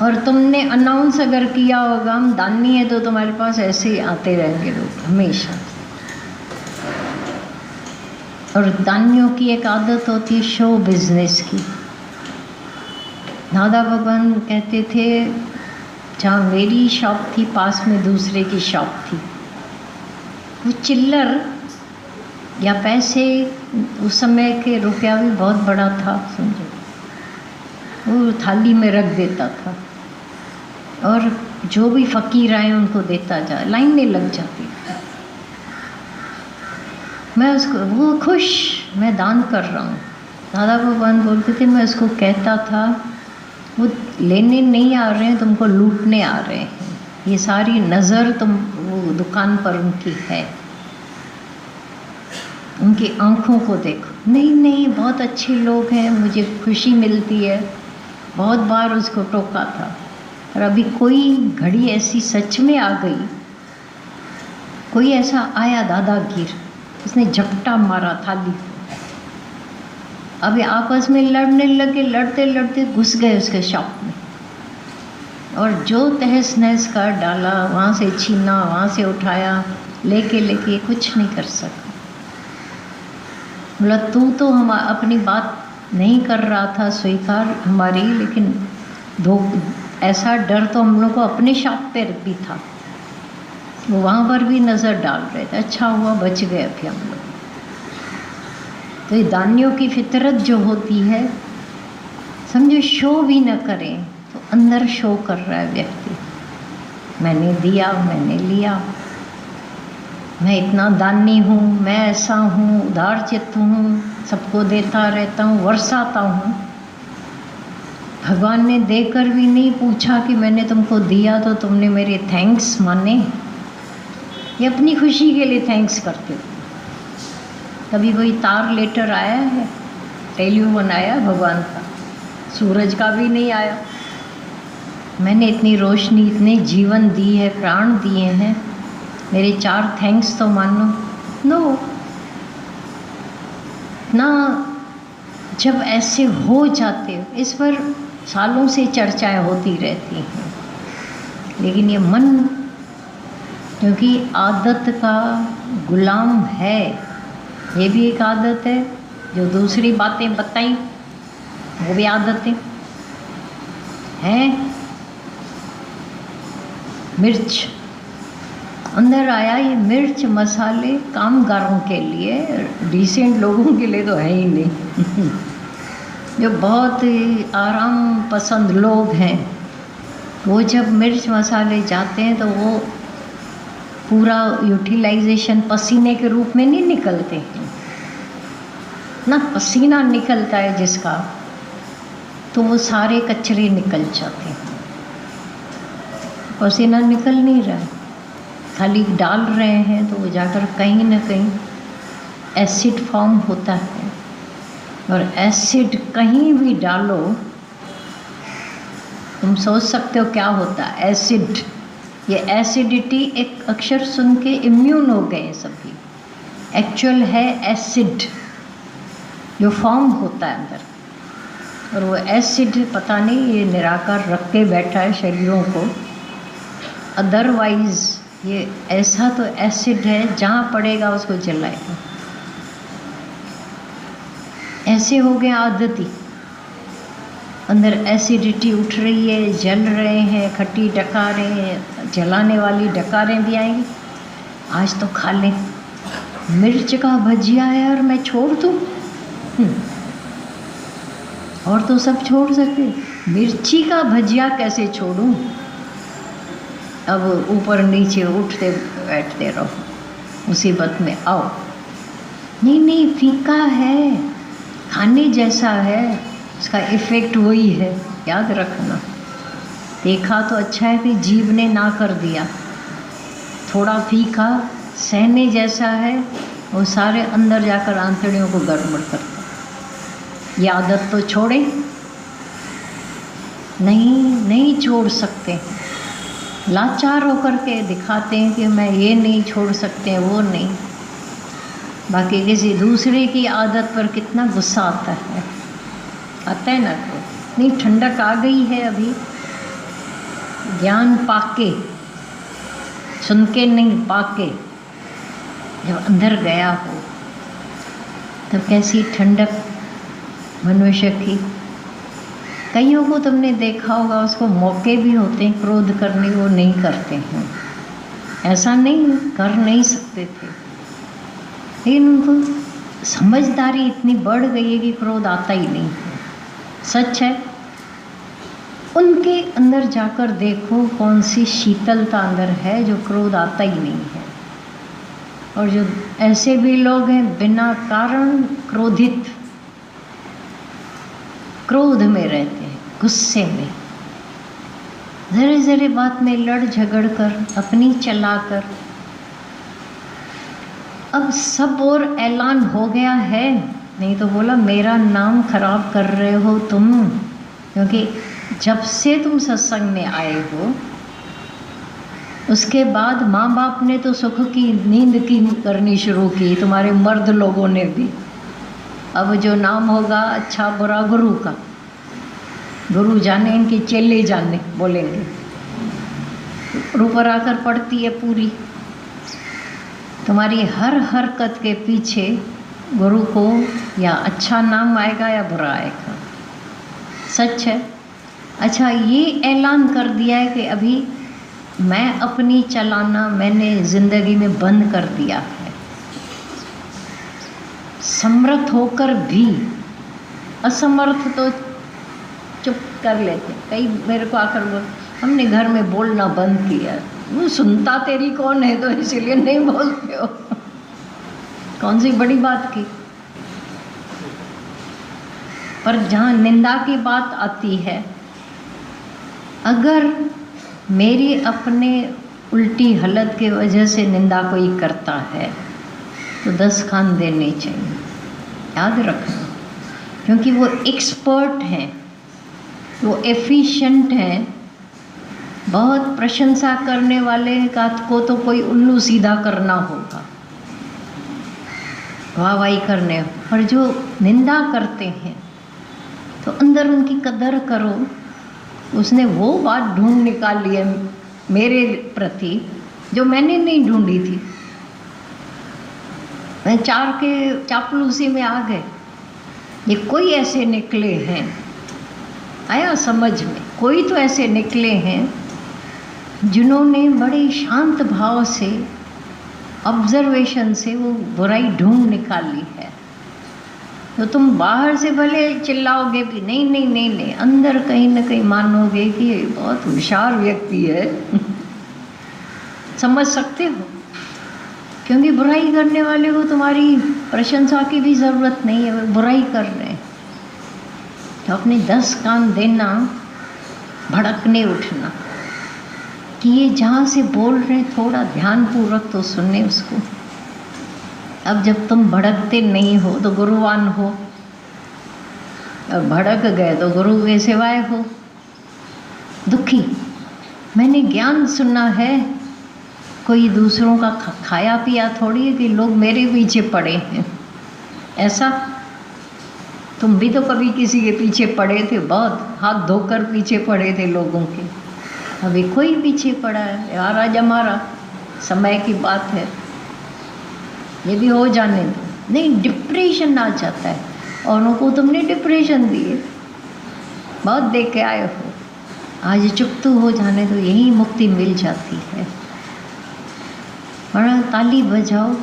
और तुमने अनाउंस अगर किया होगा हम दानी है, तो तुम्हारे पास ऐसे ही आते रहेंगे लोग हमेशा। और दानियों की एक आदत होती है शो बिजनेस की। दादा भगवान कहते थे, जहाँ मेरी शॉप थी पास में दूसरे की शॉप थी, वो चिल्लर या पैसे, उस समय के रुपया भी बहुत बड़ा था समझो, वो थाली में रख देता था और जो भी फकीर आए उनको देता जाए, लाइन में लग जाती। मैं उसको, वो खुश, मैं दान कर रहा हूँ। दादा भगवान बोलते थे, मैं उसको कहता था वो लेने नहीं आ रहे हैं, तुमको लूटने आ रहे हैं। ये सारी नज़र तुम वो दुकान पर उनकी है, उनकी आँखों को देखो। नहीं नहीं, बहुत अच्छे लोग हैं, मुझे खुशी मिलती है। बहुत बार उसको टोका था, और अभी कोई घड़ी ऐसी सच में आ गई, कोई ऐसा आया दादागिर, उसने झपटा मारा थाली। अभी आपस में लड़ने लगे, लड़ते लड़ते घुस गए उसके शॉप में, और जो तहस नहस कर डाला, वहाँ से छीना, वहाँ से उठाया, लेके कुछ नहीं कर सका। बोला तू तो हम अपनी बात नहीं कर रहा था स्वीकार हमारी, लेकिन ऐसा डर तो हम लोग को अपने शॉप पर भी था, वो वहाँ पर भी नज़र डाल रहे थे। अच्छा हुआ बच गए अभी हम लोग। तो ये दानियों की फितरत जो होती है, समझो शो भी न करें तो अंदर शो कर रहा है व्यक्ति, मैंने दिया, मैंने लिया, मैं इतना दानी हूँ, मैं ऐसा हूँ, उदार चित्त हूँ, सबको देता रहता हूँ, वर्षाता हूँ। भगवान ने देकर भी नहीं पूछा कि मैंने तुमको दिया तो तुमने मेरे थैंक्स माने। ये अपनी खुशी के लिए थैंक्स करते हो। कभी कोई तार लेटर आया है, टेलीफोन आया भगवान का? सूरज का भी नहीं आया। मैंने इतनी रोशनी, इतने जीवन दी है, प्राण दिए हैं, मेरे 4 थैंक्स तो मानो। नो ना, जब ऐसे हो जाते हो, इस पर सालों से चर्चाएं होती रहती हैं, लेकिन ये मन क्योंकि आदत का गुलाम है। ये भी एक आदत है, जो दूसरी बातें बताई वो भी आदतें हैं। मिर्च अंदर आया, ये मिर्च मसाले कामगारों के लिए, डिसेंट लोगों के लिए तो है ही नहीं। जो बहुत ही आराम पसंद लोग हैं, वो जब मिर्च मसाले जाते हैं तो वो पूरा यूटिलाइजेशन पसीने के रूप में नहीं निकलते हैं ना। पसीना निकलता है जिसका, तो वो सारे कचरे निकल जाते हैं। पसीना निकल नहीं रहा है, खाली डाल रहे हैं तो वो जाकर कहीं ना कहीं एसिड फॉर्म होता है। और एसिड कहीं भी डालो, तुम सोच सकते हो क्या होता है एसिड। ये एसिडिटी एक अक्षर सुन के इम्यून हो गए सभी। एक्चुअल है एसिड जो फॉर्म होता है अंदर, और वो एसिड पता नहीं ये निराकार रख के बैठा है शरीरों को। अदरवाइज ये ऐसा तो एसिड है, जहाँ पड़ेगा उसको जलाएगा। ऐसे हो गए आदती, अंदर एसिडिटी उठ रही है, जल रहे हैं, खट्टी डकारें, जलाने वाली डकारें भी आएंगी। आज तो खा लें, मिर्च का भजिया है और मैं छोड़ दूँ? और तो सब छोड़ सकते, मिर्ची का भजिया कैसे छोड़ूं? अब ऊपर नीचे उठते बैठते रहो, मुसीबत में आओ। नहीं नहीं, फीका है, खाने जैसा है, उसका इफ़ेक्ट वही है, याद रखना। देखा तो अच्छा है कि जीभ ने ना कर दिया, थोड़ा फीका सहने जैसा है, वो सारे अंदर जाकर आंतड़ियों को गड़बड़ करता। ये आदत तो छोड़े नहीं छोड़ सकते। लाचार होकर के दिखाते हैं कि मैं ये नहीं छोड़ सकते, वो नहीं। बाकी किसी दूसरे की आदत पर कितना गुस्सा आता है ना। तो नहीं, ठंडक आ गई है अभी, ज्ञान पाके, सुन के नहीं पाके जब अंदर गया हो तब कैसी ठंडक मनुष्य की। कईयों को तुमने देखा होगा, उसको मौके भी होते हैं क्रोध करने, वो नहीं करते हैं। ऐसा नहीं कर नहीं सकते थे, लेकिन उनको समझदारी इतनी बढ़ गई है कि क्रोध आता ही नहीं है। सच है, उनके अंदर जाकर देखो कौन सी शीतलता अंदर है, जो क्रोध आता ही नहीं है। और जो ऐसे भी लोग हैं बिना कारण क्रोधित, क्रोध में रहते हैं, गुस्से में, ज़रे ज़रे बात में लड़ झगड़ कर, अपनी चलाकर। अब सब और ऐलान हो गया है, नहीं तो बोला मेरा नाम खराब कर रहे हो तुम, क्योंकि जब से तुम सत्संग में आए हो उसके बाद माँ बाप ने तो सुख की नींद की करनी शुरू की, तुम्हारे मर्द लोगों ने भी। अब जो नाम होगा अच्छा बुरा गुरु का, गुरु जाने इनके चेले जाने बोलेंगे। ऊपर आकर पड़ती है पूरी, तुम्हारी हर हरकत के पीछे गुरु को या अच्छा नाम आएगा या बुरा आएगा। सच है। अच्छा, ये ऐलान कर दिया है कि अभी मैं अपनी चलाना मैंने ज़िंदगी में बंद कर दिया है। समर्थ होकर भी असमर्थ तो चुप कर लेते। कई मेरे को आकर बोल, हमने घर में बोलना बंद किया। वो सुनता तेरी कौन है, तो इसीलिए नहीं बोलते हो। कौन सी बड़ी बात की। पर जहाँ निंदा की बात आती है, अगर मेरी अपने उल्टी हालत की वजह से निंदा कोई करता है तो 10 कान देने चाहिए, याद रखना। क्योंकि वो एक्सपर्ट हैं, वो एफिशिएंट हैं। बहुत प्रशंसा करने वाले का को तो कोई उल्लू सीधा करना होगा, वाहवाही करने। और जो निंदा करते हैं तो अंदर उनकी कदर करो। उसने वो बात ढूंढ निकाली है मेरे प्रति जो मैंने नहीं ढूंढी थी। मैं चार के चापलूसी में आ गए, ये कोई ऐसे निकले हैं, आया समझ में, कोई तो ऐसे निकले हैं जिन्होंने बड़े शांत भाव से, ऑब्जर्वेशन से वो बुराई ढूंढ निकाली है। तो तुम बाहर से भले चिल्लाओगे भी नहीं नहीं नहीं नहीं, अंदर कहीं ना कहीं मानोगे कि ये बहुत होशियार व्यक्ति है। समझ सकते हो, क्योंकि बुराई करने वाले को तुम्हारी प्रशंसा की भी ज़रूरत नहीं है, वो बुराई कर रहे हैं। तो अपने 10 कान देना, भड़कने उठना कि ये जहाँ से बोल रहे हैं थोड़ा ध्यानपूर्वक तो सुने उसको। अब जब तुम भड़कते नहीं हो तो गुरुवान हो, और भड़क गए तो गुरु के सिवाय हो दुखी। मैंने ज्ञान सुना है, कोई दूसरों का खाया पिया थोड़ी है कि लोग मेरे पीछे पड़े हैं। ऐसा तुम भी तो कभी किसी के पीछे पड़े थे, बहुत हाथ धोकर पीछे पड़े थे लोगों के। अभी कोई पीछे पड़ा है यार, आज हमारा समय की बात है, ये भी हो जाने दो। नहीं, डिप्रेशन आ जाता है, औरों को तुमने डिप्रेशन दिए, बहुत देख के आए हो, आज चुप तो हो जाने दो, यही मुक्ति मिल जाती है। वरना ताली बजाओ,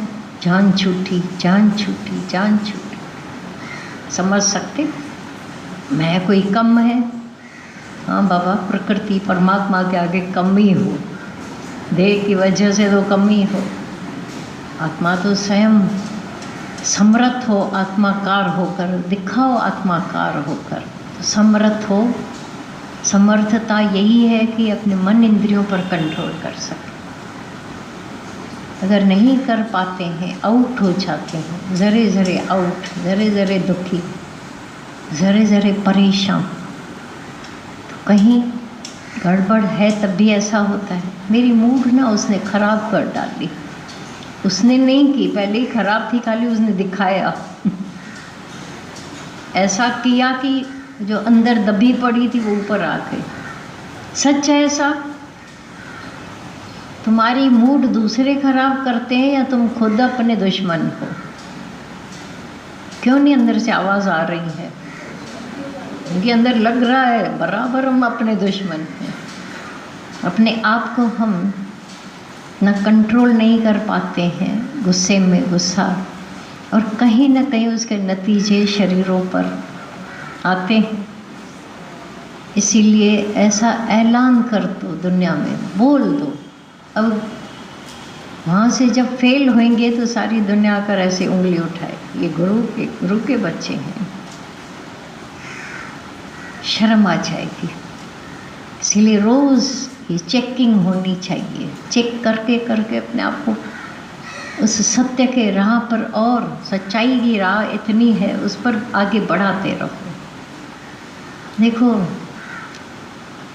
जान छूटी जान छूटी जान छूटी। समझ सकते? मैं कोई कम है? हाँ बाबा, प्रकृति परमात्मा के आगे कम ही हो, देह की वजह से तो कम ही हो। आत्मा तो स्वयं समर्थ हो, आत्माकार होकर दिखाओ, आत्माकार होकर तो समर्थ हो। समर्थता यही है कि अपने मन इंद्रियों पर कंट्रोल कर सके। अगर नहीं कर पाते हैं, आउट हो जाते हैं, ज़रे ज़रे आउट, ज़रे ज़रे दुखी, ज़रे ज़रे परेशान, तो कहीं गड़बड़ है। तब भी ऐसा होता है, मेरी मूड ना उसने ख़राब कर डाली। उसने नहीं की, पहले ही ख़राब थी, खाली उसने दिखाया। ऐसा किया कि जो अंदर दबी पड़ी थी वो ऊपर आ गई। सच है ऐसा? तुम्हारी मूड दूसरे खराब करते हैं या तुम खुद अपने दुश्मन हो? क्यों नहीं अंदर से आवाज़ आ रही है? क्योंकि अंदर लग रहा है बराबर हम अपने दुश्मन हैं। अपने आप को हम न कंट्रोल नहीं कर पाते हैं, गुस्से में गुस्सा, और कहीं ना कहीं उसके नतीजे शरीरों पर आते हैं। इसीलिए ऐसा ऐलान कर दो, दुनिया में बोल दो। अब वहाँ से जब फेल होंगे तो सारी दुनिया आकर ऐसे उंगली उठाए, ये गुरु के बच्चे हैं, शर्म आ जाएगी। इसीलिए रोज़ ये चेकिंग होनी चाहिए, चेक करके करके अपने आप को उस सत्य के राह पर, और सच्चाई की राह इतनी है उस पर आगे बढ़ाते रहो। देखो,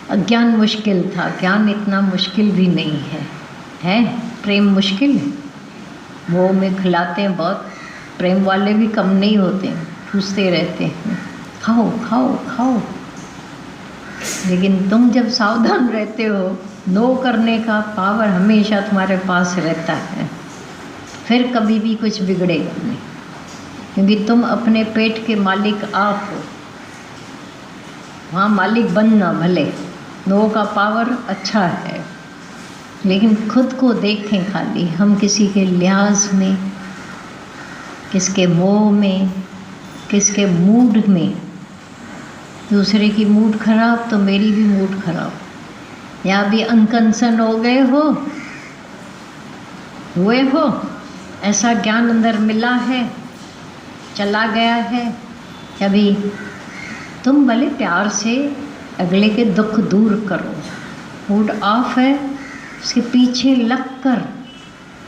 अज्ञान मुश्किल था, ज्ञान इतना मुश्किल भी नहीं है। प्रेम मुश्किल है, वो में खिलाते हैं बहुत, प्रेम वाले भी कम नहीं होते, पूछते रहते हैं खाओ खाओ खाओ। लेकिन तुम जब सावधान रहते हो, नो करने का पावर हमेशा तुम्हारे पास रहता है, फिर कभी भी कुछ बिगड़ेगा नहीं, क्योंकि तुम अपने पेट के मालिक आप हो। वहाँ मालिक बनना भले, नो का पावर अच्छा है, लेकिन खुद को देखें। खाली हम किसी के लिहाज में, किसके मोह में, किसके मूड में, दूसरे की मूड खराब तो मेरी भी मूड खराब। या भी अनकंसर्न हो गए हो, हुए हो, ऐसा ज्ञान अंदर मिला है, चला गया है। कभी तुम भले प्यार से अगले के दुख दूर करो, मूड ऑफ है, उसके पीछे लग कर,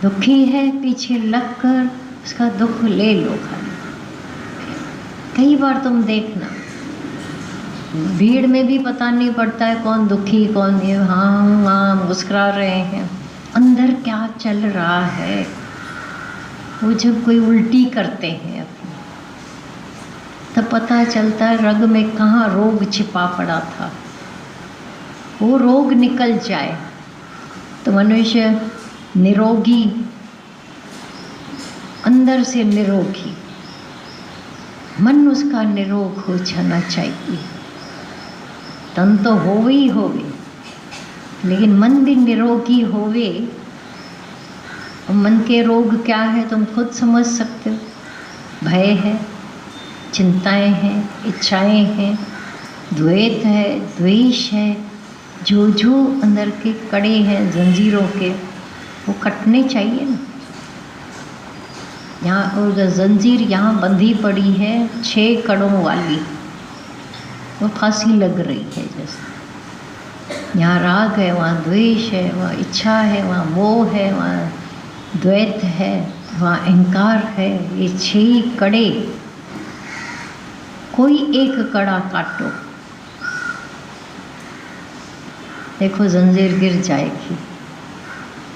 दुखी है, पीछे लग कर उसका दुख ले लो। खाली कई बार तुम देखना, भीड़ में भी पता नहीं पड़ता है कौन दुखी कौन ये, हाँ हाँ मुस्कुरा रहे हैं, अंदर क्या चल रहा है। वो जब कोई उल्टी करते हैं अपनी, तब पता चलता है रग में कहाँ रोग छिपा पड़ा था। वो रोग निकल जाए तो मनुष्य निरोगी, अंदर से निरोगी, मन उसका निरोग हो जाना चाहिए। तन तो होवे ही होवे, लेकिन मन भी निरोगी होवे। और मन के रोग क्या है तुम खुद समझ सकते हो। भय है, चिंताएं हैं, इच्छाएं हैं, द्वैत है, द्वेष है, जो जो अंदर के कड़े हैं जंजीरों के, वो कटने चाहिए ना। यहाँ और जंजीर यहाँ बंधी पड़ी है 6 कड़ों वाली, वो फांसी लग रही है जैसे। यहाँ राग है, वहाँ द्वेष है, वहाँ इच्छा है, वहाँ मोह है, वहाँ द्वैत है, वहाँ अहंकार है। ये 6 कड़े, कोई एक कड़ा काटो, देखो जंजीर गिर जाएगी।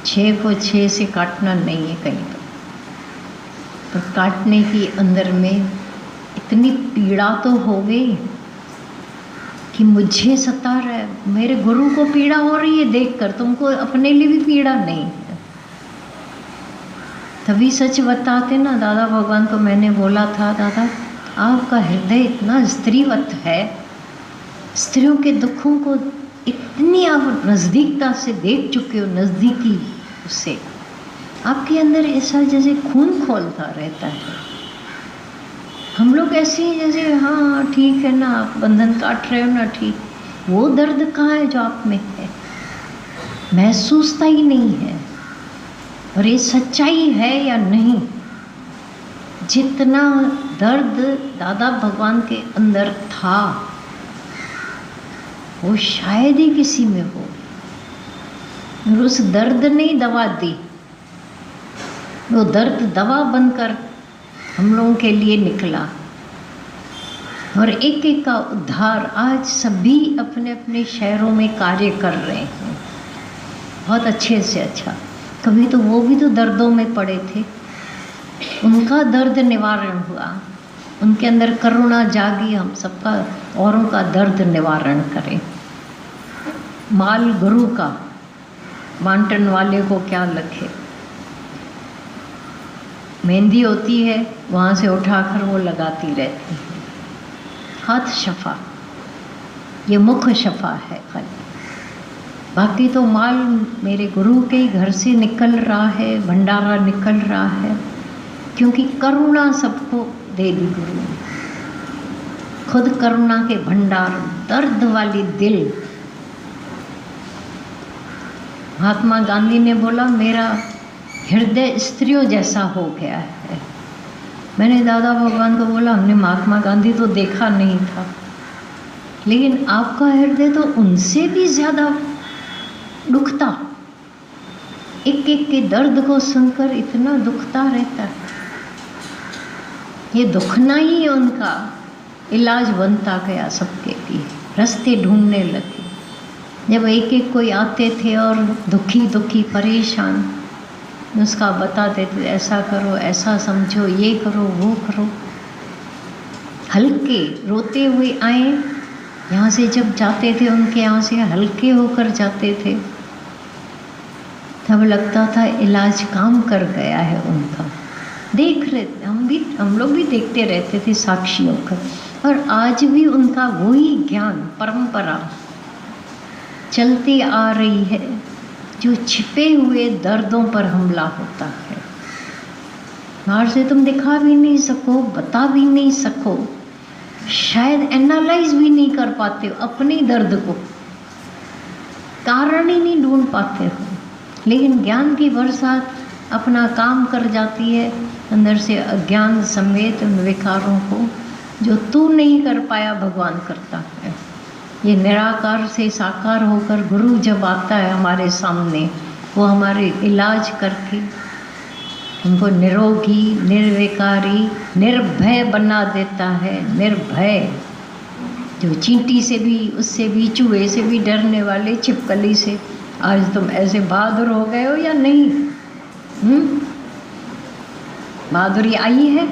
6 को 6 से काटना नहीं है कहीं पर काटने की अंदर में इतनी पीड़ा तो हो गई कि मुझे सता रहा है, मेरे गुरु को पीड़ा हो रही है देखकर, तुमको अपने लिए भी पीड़ा नहीं है। तभी सच बताते ना, दादा भगवान को मैंने बोला था, दादा आपका हृदय इतना स्त्रीवत है, स्त्रियों के दुखों को इतनी आप नज़दीकता से देख चुके हो, नज़दीकी उससे आपके अंदर ऐसा जैसे खून खोलता रहता है। हम लोग ऐसे ही जैसे हाँ ठीक है ना, आप बंधन काट रहे हो ना, ठीक, वो दर्द कहाँ है जो आप में है, महसूसता ही नहीं है। और ये सच्चाई है या नहीं, जितना दर्द दादा भगवान के अंदर था वो शायद ही किसी में हो। और उस दर्द ने दवा दी, वो दर्द दवा बनकर हम लोगों के लिए निकला। और एक एक का उद्धार आज सभी अपने अपने शहरों में कार्य कर रहे हैं, बहुत अच्छे से अच्छा। कभी तो वो भी तो दर्दों में पड़े थे, उनका दर्द निवारण हुआ, उनके अंदर करुणा जागी, हम सबका औरों का दर्द निवारण करें। माल गुरु का, बांटन वाले को क्या लगे। मेहंदी होती है, वहाँ से उठाकर वो लगाती रहती है। हाथ शफा, ये मुख शफा है खाली, बाकी तो माल मेरे गुरु के घर से निकल रहा है, भंडारा निकल रहा है, क्योंकि करुणा सबको दे दी गुरु ने। खुद करुणा के भंडार, दर्द वाली दिल। महात्मा गांधी ने बोला मेरा हृदय स्त्रियों जैसा हो गया है। मैंने दादा भगवान को बोला हमने महात्मा गांधी तो देखा नहीं था, लेकिन आपका हृदय तो उनसे भी ज़्यादा दुखता, एक एक के दर्द को सुनकर इतना दुखता रहता है। ये दुखना ही उनका इलाज बनता गया सबके लिए, रास्ते ढूंढने लगे। जब एक एक कोई आते थे और दुखी दुखी परेशान, उसका बताते थे ऐसा करो, ऐसा समझो, ये करो, वो करो। हल्के रोते हुए आए, यहाँ से जब जाते थे उनके यहाँ से हल्के होकर जाते थे, तब लगता था इलाज काम कर गया है उनका। देख रहे हम लोग भी देखते रहते थे साक्षियों का। और आज भी उनका वही ज्ञान परंपरा चलती आ रही है, जो छिपे हुए दर्दों पर हमला होता है। बाहर से तुम दिखा भी नहीं सको, बता भी नहीं सको, शायद एनालाइज भी नहीं कर पाते हो अपने दर्द को, कारण ही नहीं ढूंढ पाते हो। लेकिन ज्ञान की बरसात अपना काम कर जाती है, अंदर से अज्ञान समेत उन विकारों को जो तू नहीं कर पाया भगवान करता है। ये निराकार से साकार होकर गुरु जब आता है हमारे सामने, वो हमारे इलाज करके हमको निरोगी, निर्विकारी, निर्भय बना देता है। निर्भय, जो चींटी से भी, उससे भी, चूहे से भी डरने वाले, छिपकली से। आज तुम ऐसे बहादुर हो गए हो या नहीं? बहादुरी आई है,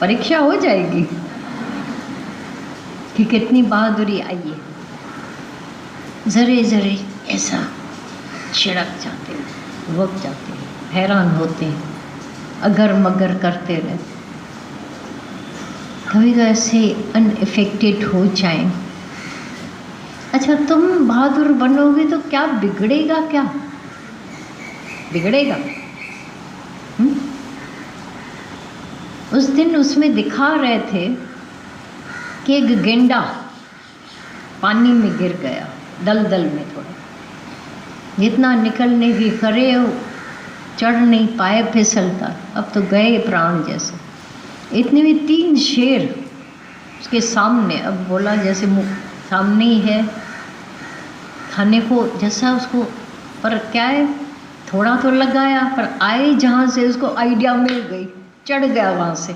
परीक्षा हो जाएगी कि कितनी बहादुरी आई है। जरे जरे ऐसा छिड़क जाते हैं, रुक जाते हैं, हैरान होते हैं, अगर मगर करते रहते। कभी तो ऐसे अनइफेक्टेड हो जाएं। अच्छा, तुम बहादुर बनोगे तो क्या बिगड़ेगा? क्या बिगड़ेगा? उस दिन उसमें दिखा रहे थे कि एक गेंडा पानी में गिर गया, दलदल में थोड़ा, जितना निकलने की करे चढ़ नहीं पाए, फिसलता, अब तो गए प्राण जैसे। इतने में 3 शेर उसके सामने, अब बोला जैसे मुख सामने ही है, खाने को जैसा उसको, पर क्या है, थोड़ा तो लगाया, पर आए जहाँ से उसको आइडिया मिल गई, चढ़ गया वहाँ से।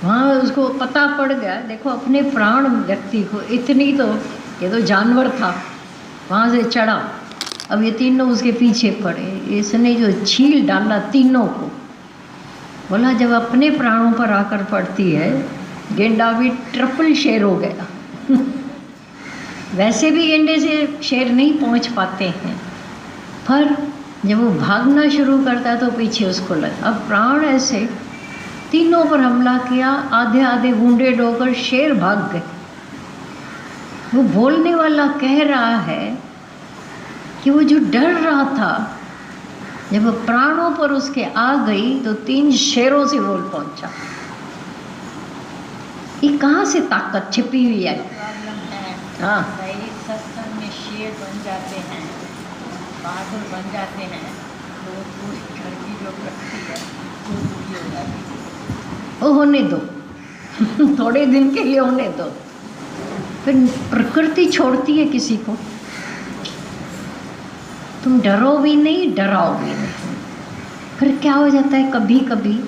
वहाँ उसको पता पड़ गया, देखो अपने प्राण व्यक्ति को इतनी तो, ये तो जानवर था, वहाँ से चढ़ा, अब ये तीनों उसके पीछे पड़े। इसने जो छील डाला तीनों को, बोला जब अपने प्राणों पर आकर पड़ती है, गेंडा भी ट्रिपल शेर हो गया। वैसे भी गेंडे से शेर नहीं पहुंच पाते हैं, पर जब वो भागना शुरू करता है तो पीछे उसको लगा। अब प्राण ऐसे तीनों पर हमला किया, आधे आधे वुंडेड होकर शेर भाग गए। वो बोलने वाला कह रहा है कि वो जो डर रहा था, जब वो प्राणों पर उसके आ गई तो 3 शेरों से बोल पहुंचा। ये कहाँ से ताकत छिपी हुई है? हाँ, सत्संग में शेर बन जाते हैं, बहादुर बन जाते हैं, तो पूरी घर की जो प्रकृति है वो पूरी हो जाती है। वो होने दो, थोड़े दिन के लिए होने दो, फिर प्रकृति छोड़ती है किसी को। तुम डरो भी नहीं, डराओ भी नहीं, फिर क्या हो जाता है, कभी कभी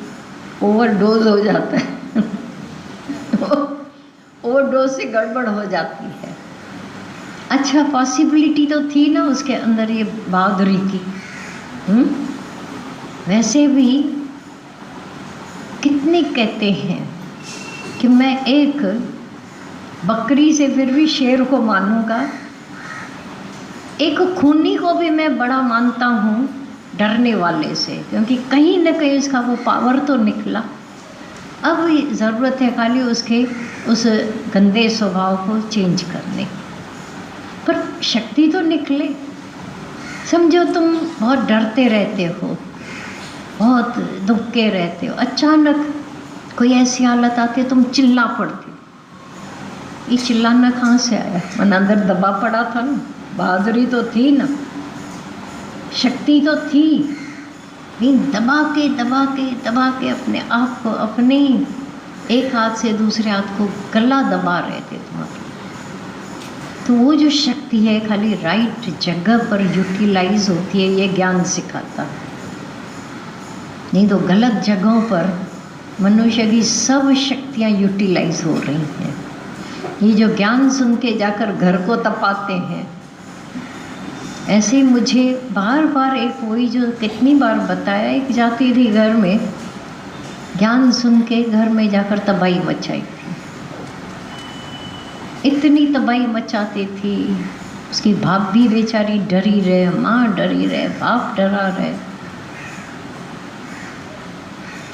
ओवरडोज हो जाता है। ओवरडोज से गड़बड़ हो जाती है। अच्छा, पॉसिबिलिटी तो थी ना उसके अंदर ये बहादुरी की। वैसे भी कितने कहते हैं कि मैं एक बकरी से फिर भी शेर को मानूंगा, एक खूनी को भी मैं बड़ा मानता हूँ डरने वाले से, क्योंकि कहीं न कहीं उसका वो पावर तो निकला। अब ज़रूरत है खाली उसके उस गंदे स्वभाव को चेंज करने, पर शक्ति तो निकले। समझो तुम बहुत डरते रहते हो, बहुत दुबके रहते हो, अचानक कोई ऐसी हालत आती है तुम चिल्ला पड़ते हो। ये चिल्लाना कहाँ से आया? मन अंदर दबा पड़ा था ना, बहादुरी तो थी ना, शक्ति तो थी, लेकिन दबा के अपने आप को, अपने एक हाथ से दूसरे हाथ को गला दबा रहे थे तुम्हारे। तो वो जो शक्ति है खाली राइट जगह पर यूटिलाइज होती है, ये ज्ञान सिखाता है। नहीं तो गलत जगहों पर मनुष्य की सब शक्तियाँ यूटिलाइज हो रही हैं। ये जो ज्ञान सुन के जाकर घर को तपाते हैं, ऐसे ही मुझे बार बार एक वही जो कितनी बार बताया, एक जाती थी घर में, ज्ञान सुन के घर में जाकर तबाही मचाई थी। इतनी तबाही मचाती थी, उसकी भाभी बेचारी डरी रहे, माँ डरी रहे, बाप डरा रहे।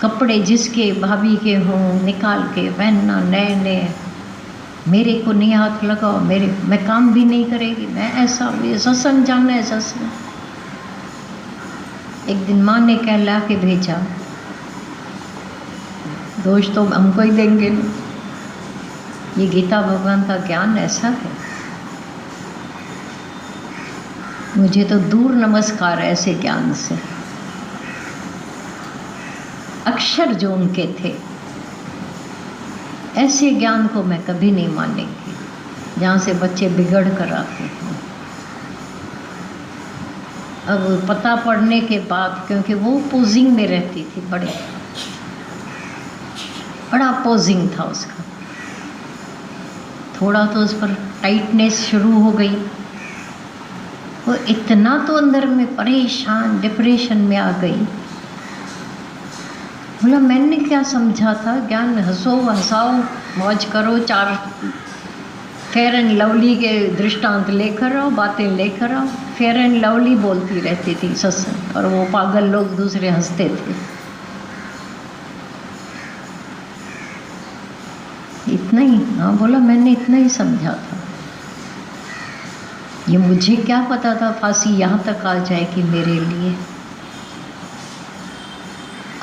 कपड़े जिसके भाभी के हों निकाल के पहनना नए नए, मेरे को नहीं हाथ लगाओ, मैं काम भी नहीं करेगी, मैं ऐसा, ये सत्संग जाना है सत्संग। एक दिन माँ ने कहला के भेजा, दोष तो हमको ही देंगे ना, ये गीता भगवान का ज्ञान ऐसा है। मुझे तो दूर नमस्कार है ऐसे ज्ञान से। अक्षर जो उनके थे, ऐसे ज्ञान को मैं कभी नहीं मानेंगी जहाँ से बच्चे बिगड़ कर आते हैं। अब पता पड़ने के बाद, क्योंकि वो पोजिंग में रहती थी, बड़ा पोजिंग था उसका, थोड़ा तो उस पर टाइटनेस शुरू हो गई। वो इतना तो अंदर में परेशान, डिप्रेशन में आ गई। बोला मैंने क्या समझा था, ज्ञान हंसो हंसाओ मौज करो, 4 फेयर एंड लवली के दृष्टांत लेकर आओ, बातें लेकर आओ, फेयर एंड लवली बोलती रहती थी सत्संग, और वो पागल लोग दूसरे हंसते थे। इतना ही, हाँ बोला, मैंने इतना ही समझा था। ये मुझे क्या पता था फांसी यहाँ तक आ जाएगी मेरे लिए।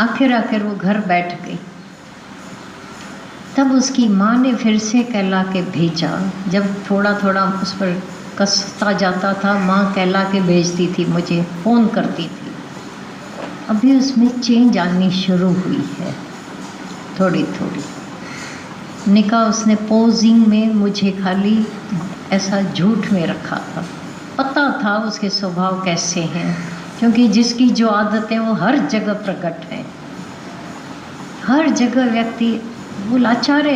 आखिर वो घर बैठ गई। तब उसकी माँ ने फिर से कहला के भेजा। जब थोड़ा थोड़ा उस पर कसता जाता था, माँ कहला के भेजती थी, मुझे फ़ोन करती थी। अभी उसमें चेंज आनी शुरू हुई है थोड़ी थोड़ी। निकाह उसने पोजिंग में मुझे खाली ऐसा झूठ में रखा था। पता था उसके स्वभाव कैसे हैं, क्योंकि जिसकी जो आदतें वो हर जगह प्रकट हैं। हर जगह व्यक्ति वो लाचार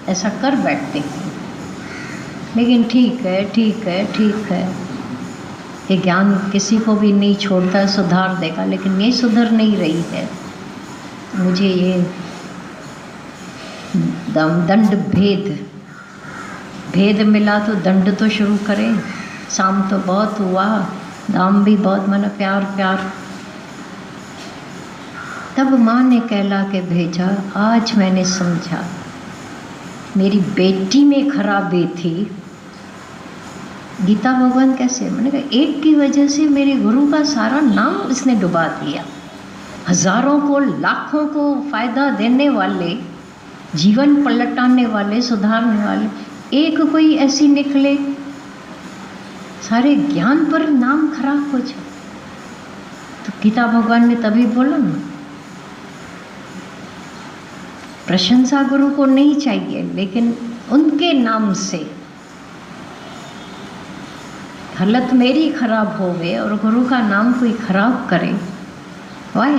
ऐसा कर बैठते हैं। लेकिन ठीक है, ठीक है, ठीक है, ये ज्ञान किसी को भी नहीं छोड़ता है, सुधार देगा। लेकिन ये सुधर नहीं रही है। मुझे ये दंड भेद मिला तो दंड तो शुरू करें। शाम तो बहुत हुआ, दाम भी बहुत, माना प्यार प्यार। तब माँ ने कहला के भेजा। आज मैंने समझा मेरी बेटी में खराबी थी। गीता भगवान कैसे, मैंने कहा एक की वजह से मेरे गुरु का सारा नाम इसने डुबा दिया। हजारों को, लाखों को फायदा देने वाले, जीवन पलटाने वाले, सुधारने वाले, एक कोई ऐसी निकले सारे ज्ञान पर नाम खराब हो जाए। तो गीता भगवान ने तभी बोला ना, प्रशंसा गुरु को नहीं चाहिए, लेकिन उनके नाम से हालत मेरी खराब हो गए और गुरु का नाम कोई खराब करे, वाह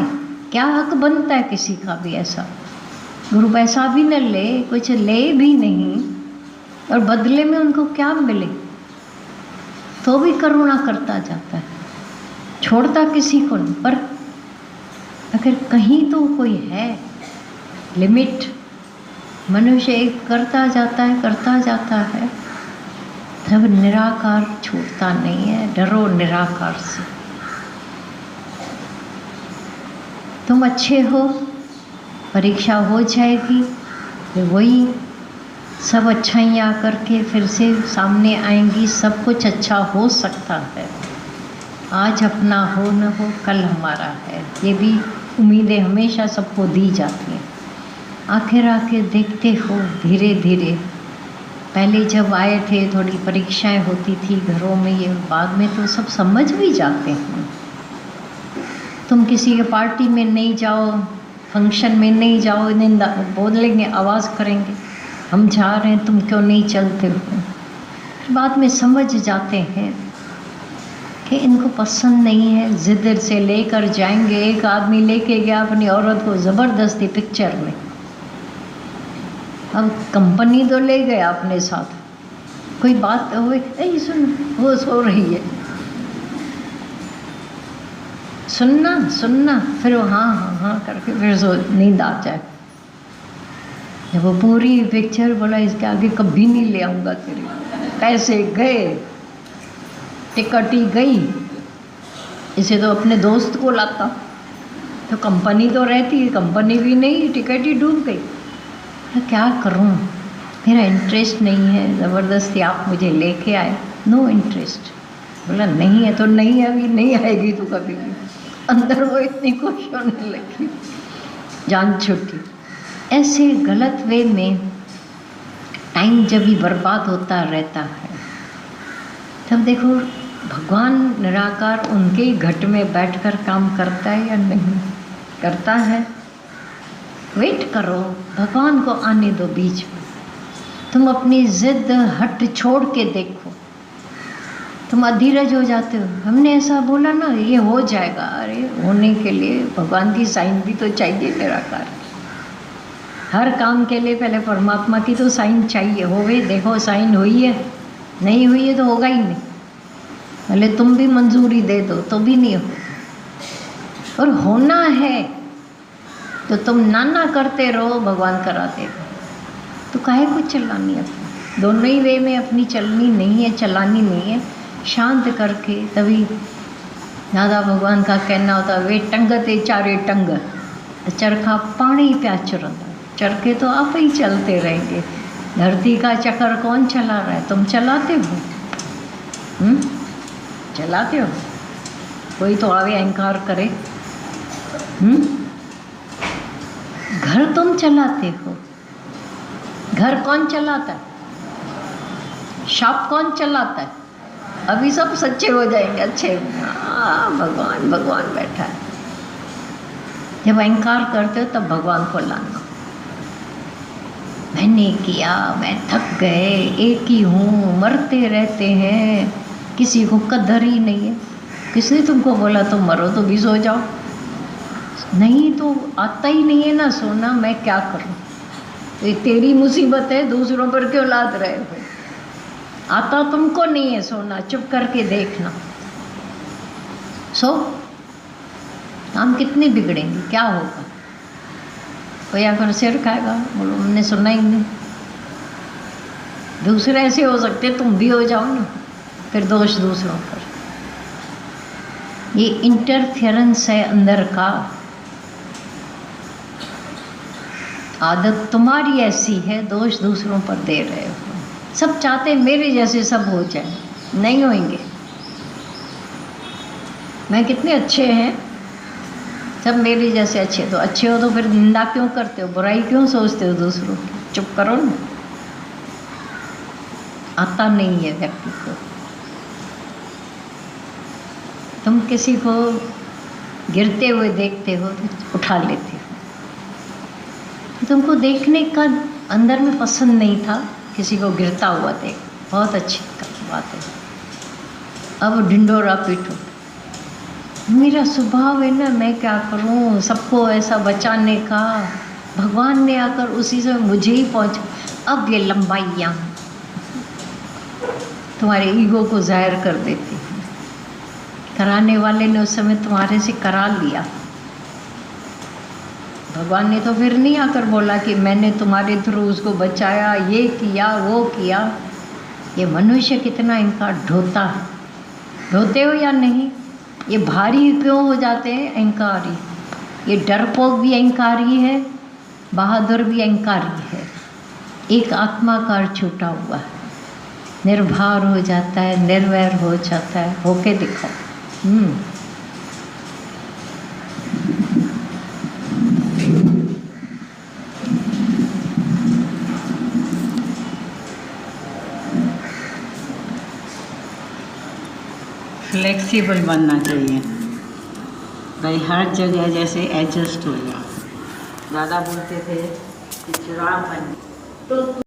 क्या हक बनता है किसी का भी ऐसा। गुरु पैसा भी न ले, कुछ ले भी नहीं, और बदले में उनको क्या मिले, तो भी करुणा करता जाता है, छोड़ता किसी को नहीं। पर अगर कहीं तो कोई है लिमिट, मनुष्य एक करता जाता है, तब निराकार छूटता नहीं है। डरो निराकार से। तुम अच्छे हो, परीक्षा हो जाएगी, फिर वही सब अच्छाइयाँ करके फिर से सामने आएंगी। सब कुछ अच्छा हो सकता है। आज अपना हो न हो, कल हमारा है। ये भी उम्मीदें हमेशा सबको दी जाती हैं। आखिर देखते हो धीरे धीरे। पहले जब आए थे थोड़ी परीक्षाएं होती थी घरों में, ये बाद में तो सब समझ भी जाते हैं। तुम किसी के पार्टी में नहीं जाओ, फंक्शन में नहीं जाओ, निंदा बोलेंगे, आवाज़ करेंगे, हम जा रहे हैं तुम क्यों नहीं चलते हो। फिर बाद में समझ जाते हैं कि इनको पसंद नहीं है, जिद से लेकर जाएंगे। एक आदमी लेके गया अपनी औरत को ज़बरदस्ती पिक्चर में। अब कंपनी तो ले गया अपने साथ, कोई बात हुई, नहीं सुन, वो सो रही है, सुनना, फिर वो हाँ करके फिर सो नींद आ जाए। जब वो पूरी पिक्चर, बोला इसके आगे कभी नहीं ले आऊँगा तेरे, पैसे गए, टिकट ही गई। इसे तो अपने दोस्त को लाता, तो कंपनी तो रहती, कंपनी भी नहीं, टिकट ही डूब गई। क्या करूं, मेरा इंटरेस्ट नहीं है, ज़बरदस्ती आप मुझे लेके आए, नो इंटरेस्ट। बोला नहीं है तो नहीं है, अभी नहीं आएगी तो कभी भी। अंदर वो इतनी खुश होने लगी, जान छुट्टी। ऐसे गलत वे में टाइम जब भी बर्बाद होता रहता है, तब देखो भगवान निराकार उनके घट में बैठकर काम करता है या नहीं करता है। वेट करो, भगवान को आने दो बीच में। तुम अपनी जिद हट छोड़ के देखो, तुम अधीरज हो जाते हो। हमने ऐसा बोला ना, ये हो जाएगा। अरे होने के लिए भगवान की साइन भी तो चाहिए निराकार। हर काम के लिए पहले परमात्मा की तो साइन चाहिए। हो गई, देखो साइन हुई है, नहीं हुई है तो होगा ही नहीं। भले तुम भी मंजूरी दे दो तो भी नहीं हो। और होना है तो तुम ना करते रहो, भगवान करा देगा। तो काहे को चलानी है अपनी, दोनों ही वे में अपनी चलनी नहीं है, चलानी नहीं है। शांत करके, तभी दादा भगवान का कहना होता वे टंग ते चारे टंग, चरखा पानी प्या चुरंदा, चरखे तो आप ही चलते रहेंगे। धरती का चक्कर कौन चला रहा है? तुम चलाते हो। चलाते हो? कोई तो आवे अहंकार करे। घर तुम चलाते हो। घर कौन चलाता है? शॉप कौन चलाता है? अभी सब सच्चे हो जाएंगे, अच्छे। भगवान भगवान बैठा है। जब अहंकार करते हो तब भगवान को लाना। मैंने किया, मैं थक गए, एक ही हूँ, मरते रहते हैं, किसी को कदर ही नहीं है। किसने तुमको बोला तुम मरो तो भी सो जाओ? नहीं तो आता ही नहीं है ना सोना, मैं क्या करूँ? ये तेरी मुसीबत है, दूसरों पर क्यों लाद रहे हो? आता तुमको नहीं है सोना, चुप करके देखना। सो हम कितने बिगड़ेंगे, क्या होगा? कोई आकर सिर खाएगा, बोलो हमने सुना ही नहीं। दूसरे ऐसे हो सकते, तुम भी हो जाओ ना, फिर दोष दूसरों पर। ये इंटरफेरेंस है अंदर का। आदत तुम्हारी ऐसी है, दोष दूसरों पर दे रहे हो। सब चाहते हैं मेरे जैसे सब हो जाए, नहीं होंगे। मैं कितने अच्छे हैं, सब मेरे जैसे अच्छे। तो अच्छे हो तो फिर निंदा क्यों करते हो, बुराई क्यों सोचते हो दूसरों की? चुप करो ना। आता नहीं है व्यक्ति को। तुम किसी को गिरते हुए देखते हो तो उठा लेते हो। तुमको देखने का अंदर में पसंद नहीं था, किसी को गिरता हुआ देख, बहुत अच्छी बात है। अब ढिंडोरा पीटो। मेरा स्वभाव है ना, मैं क्या करूं, सबको ऐसा बचाने का। भगवान ने आकर उसी से मुझे ही पहुंचा। अब ये लंबाइयाँ तुम्हारे ईगो को जाहिर कर देती हैं। कराने वाले ने उस समय तुम्हारे से करा लिया। भगवान ने तो फिर नहीं आकर बोला कि मैंने तुम्हारे थ्रू उसको बचाया, ये किया, वो किया। ये मनुष्य कितना इनका ढोता है। ढोते हो या नहीं? ये भारी क्यों हो जाते हैं? अहंकारी। ये डरपोक भी अहंकारी है, बहादुर भी अहंकारी है। एक आत्मा का छूटा हुआ है, निर्भर हो जाता है, निर्वैर हो जाता है। होके दिखाओ। फ्लेक्सिबल बनना चाहिए भाई, हर जगह जैसे एडजस्ट हो जाओ। दादा बोलते थे कि चिराग बन तो